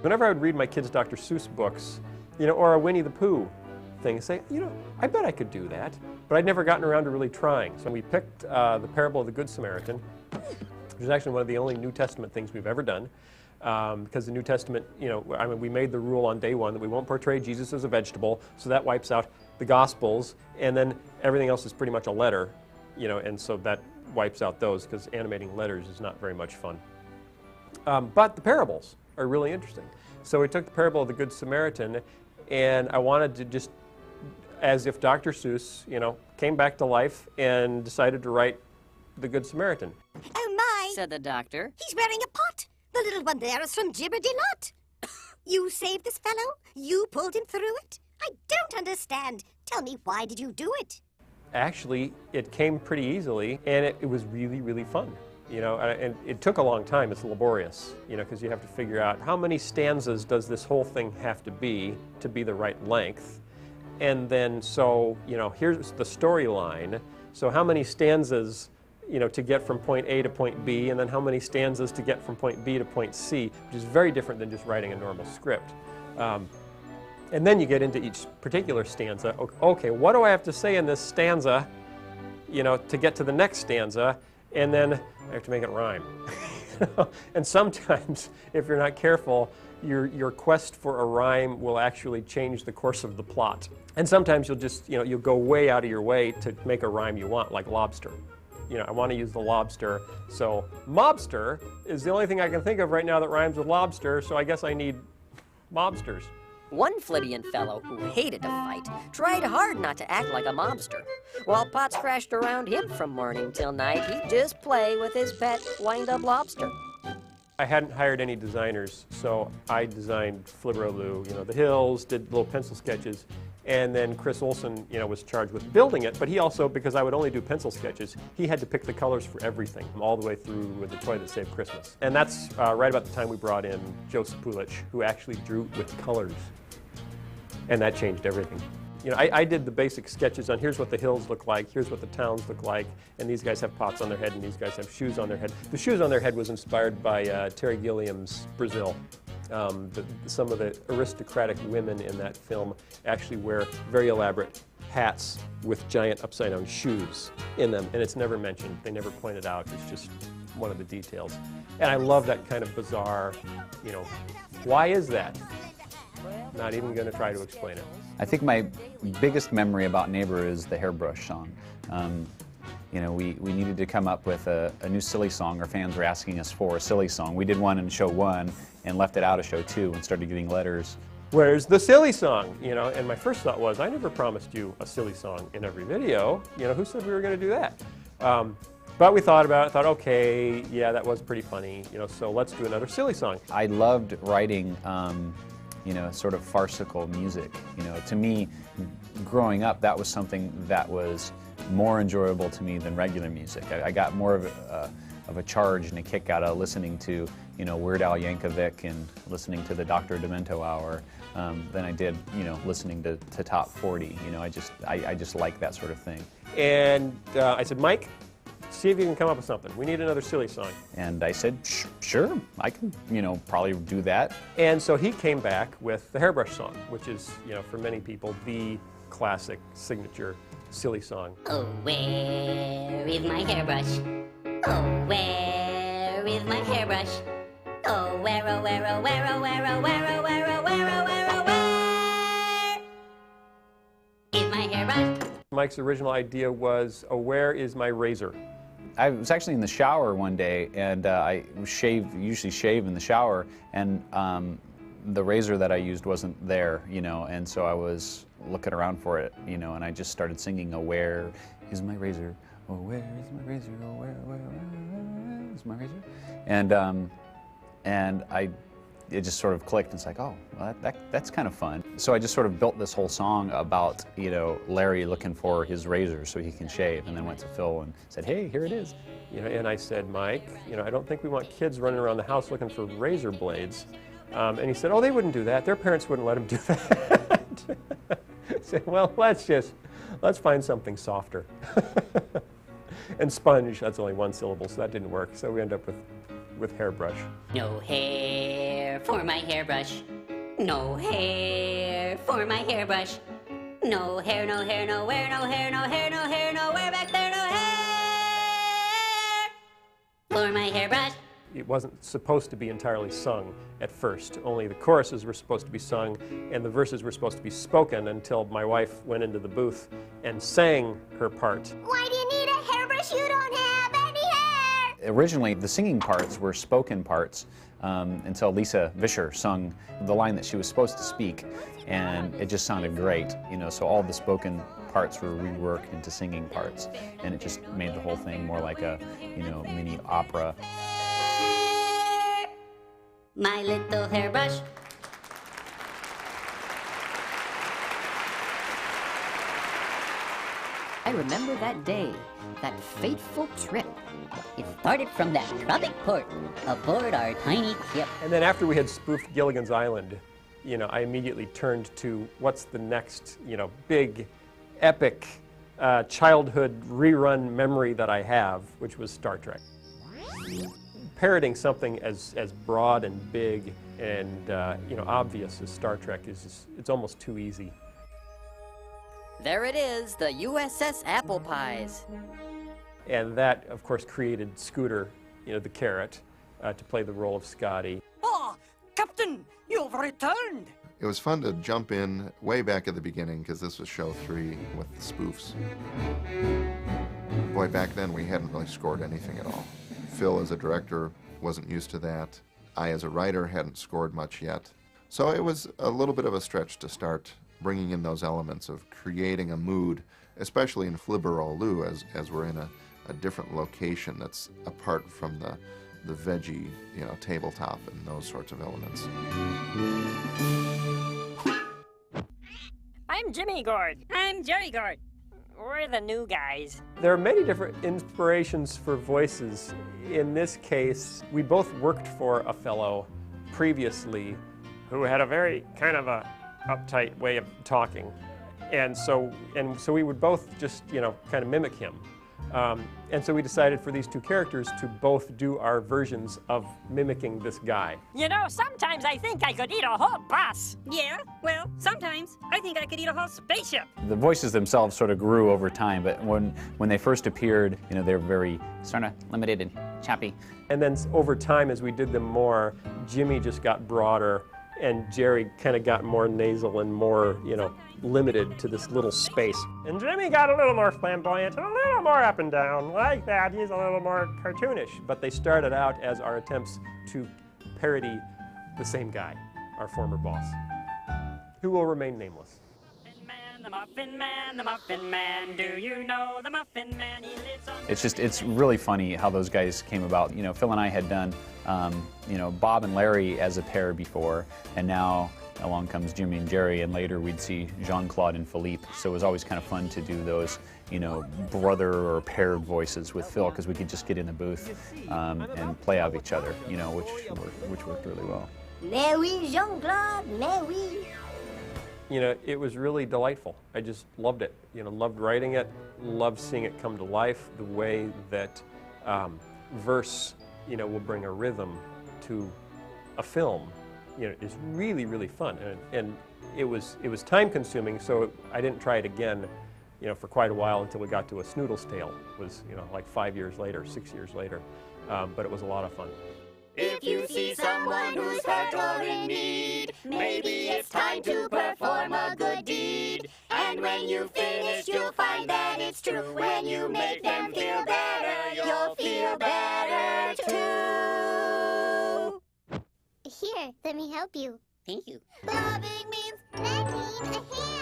Whenever I would read my kids' Dr. Seuss books, or a Winnie the Pooh thing, say, I bet I could do that. But I'd never gotten around to really trying. So we picked the parable of the Good Samaritan, which is actually one of the only New Testament things we've ever done. Because the New Testament, we made the rule on day one that we won't portray Jesus as a vegetable, so that wipes out the Gospels, and then everything else is pretty much a letter, and so that wipes out those, because animating letters is not very much fun. But the parables are really interesting. So we took the parable of the Good Samaritan, and I wanted to just, as if Dr. Seuss, came back to life and decided to write the Good Samaritan. Oh my, said the doctor. He's wearing a pot. The little one there is from Gibber-de-Lot. You saved this fellow? You pulled him through it? I don't understand. Tell me, why did you do it? Actually, it came pretty easily, and it was really, really fun. And it took a long time. It's laborious, because you have to figure out how many stanzas does this whole thing have to be the right length. And then, so, here's the storyline. So how many stanzas, to get from point A to point B, and then how many stanzas to get from point B to point C, which is very different than just writing a normal script. And then you get into each particular stanza. Okay, what do I have to say in this stanza, to get to the next stanza? And then I have to make it rhyme. And sometimes, if you're not careful, your quest for a rhyme will actually change the course of the plot. And sometimes you'll just, you'll go way out of your way to make a rhyme you want, like lobster. I want to use the lobster, so mobster is the only thing I can think of right now that rhymes with lobster, so I guess I need mobsters. One Floridian fellow who hated to fight tried hard not to act like a mobster. While pots crashed around him from morning till night, he'd just play with his pet wind-up lobster. I hadn't hired any designers, so I designed Flibberaloo, the hills, did little pencil sketches, and then Chris Olson, was charged with building it, but he also, because I would only do pencil sketches, he had to pick the colors for everything, all the way through with The Toy That Saved Christmas. And that's right about the time we brought in Joe Sapulich, who actually drew with colors. And that changed everything. I did the basic sketches on here's what the hills look like, here's what the towns look like, and these guys have pots on their head, and these guys have shoes on their head. The shoes on their head was inspired by Terry Gilliam's Brazil. Some of the aristocratic women in that film actually wear very elaborate hats with giant upside-down shoes in them, and it's never mentioned. They never point it out. It's just one of the details. And I love that kind of bizarre, why is that? Not even going to try to explain it. I think my biggest memory about Neighbor is the Hairbrush song. We needed to come up with a new silly song. Our fans were asking us for a silly song. We did one in show 1 and left it out of show 2 and started getting letters. Where's the silly song? And my first thought was, I never promised you a silly song in every video. Who said we were going to do that? But we thought about it, thought, okay, yeah, that was pretty funny, so let's do another silly song. I loved writing sort of farcical music. To me, growing up, that was something that was more enjoyable to me than regular music. I got more of a charge and a kick out of listening to, Weird Al Yankovic and listening to the Dr. Demento Hour than I did, listening to Top 40. I just like that sort of thing. And I said, Mike, see if you can come up with something. We need another silly song. And I said, sure, I can, probably do that. And so he came back with the Hairbrush song, which is, for many people, the classic signature silly song. Oh, where is my hairbrush? Oh, where is my hairbrush? Oh, where, oh, where, oh, where, oh, where, oh, where, oh, where, oh, where, oh, where, oh, where is my hairbrush? Mike's original idea was, oh, where is my razor? I was actually in the shower one day, and I usually shave in the shower, and the razor that I used wasn't there, and so I was looking around for it, and I just started singing, oh, where is my razor? Oh, where is my razor? Oh, where is my razor? And it just sort of clicked, and it's like, oh, well, that's kind of fun. So I just sort of built this whole song about, Larry looking for his razor so he can shave, and then went to Phil and said, hey, here it is. And I said, Mike, I don't think we want kids running around the house looking for razor blades. And he said, oh, they wouldn't do that. Their parents wouldn't let them do that. I said, well, let's find something softer. And sponge, that's only one syllable, so that didn't work. So we ended up with with hairbrush. No hair for my hairbrush. No hair for my hairbrush. No hair, no hair, nowhere, no hair, no hair, no hair, nowhere back there, no hair for my hairbrush. It wasn't supposed to be entirely sung at first. Only the choruses were supposed to be sung and the verses were supposed to be spoken until my wife went into the booth and sang her part. Why do you need a hairbrush? You don't have any hair! Originally, the singing parts were spoken parts until Lisa Vischer sung the line that she was supposed to speak, and it just sounded great, you know, so all the spoken parts were reworked into singing parts, and it just made the whole thing more like a, you know, mini opera. My little hairbrush. I remember that day, that fateful trip. It started from that tropic port aboard our tiny ship. And then after we had spoofed Gilligan's Island, you know, I immediately turned to what's the next, you know, big, epic childhood rerun memory that I have, which was Star Trek. Parroting something as broad and big and you know, obvious as Star Trek is it's almost too easy. There it is, the USS Apple Pies. And that, of course, created Scooter, you know, the carrot, to play the role of Scotty. Oh, Captain, you've returned! It was fun to jump in way back at the beginning because this was show 3 with the spoofs. Boy, back then we hadn't really scored anything at all. Phil as a director wasn't used to that. I as a writer hadn't scored much yet. So it was a little bit of a stretch to start bringing in those elements of creating a mood, especially in Flibberoloo as we're in a different location that's apart from the veggie, you know, tabletop and those sorts of elements. I'm Jimmy Gord. I'm Jerry Gord. We're the new guys. There are many different inspirations for voices. In this case, we both worked for a fellow previously who had a very kind of a uptight way of talking. And so we would both just, you know, kind of mimic him. And so we decided for these two characters to both do our versions of mimicking this guy. You know, sometimes I think I could eat a whole bus. Yeah, well, sometimes I think I could eat a whole spaceship. The voices themselves sort of grew over time, but when they first appeared, you know, they were very sort of limited and choppy. And then over time, as we did them more, Jimmy just got broader, and Jerry kind of got more nasal and more, you know, limited to this little space. And Jimmy got a little more flamboyant, and a little more up and down. Like that, he's a little more cartoonish. But they started out as our attempts to parody the same guy, our former boss, who will remain nameless. The Muffin Man, the Muffin Man, do you know the Muffin Man? He lives on... It's really funny how those guys came about. You know, Phil and I had done, you know, Bob and Larry as a pair before, and now along comes Jimmy and Jerry, and later we'd see Jean-Claude and Philippe. So it was always kind of fun to do those, you know, brother or paired voices with Phil, because we could just get in the booth and play off each other, you know, which worked really well. Mais oui, Jean-Claude, mais oui. You know, it was really delightful. I just loved it. You know, loved writing it, loved seeing it come to life, the way that verse, you know, will bring a rhythm to a film, you know, is really, really fun. And it was time consuming, so I didn't try it again, you know, for quite a while until we got to A Snoodle's Tale. It was, you know, like 5 years later, 6 years later, but it was a lot of fun. If you see someone who's hurt or in need, maybe it's time to perform a good deed. And when you finish, you'll find that it's true. When you make them feel better, you'll feel better too. Here, let me help you. Thank you. Loving means lending a hand.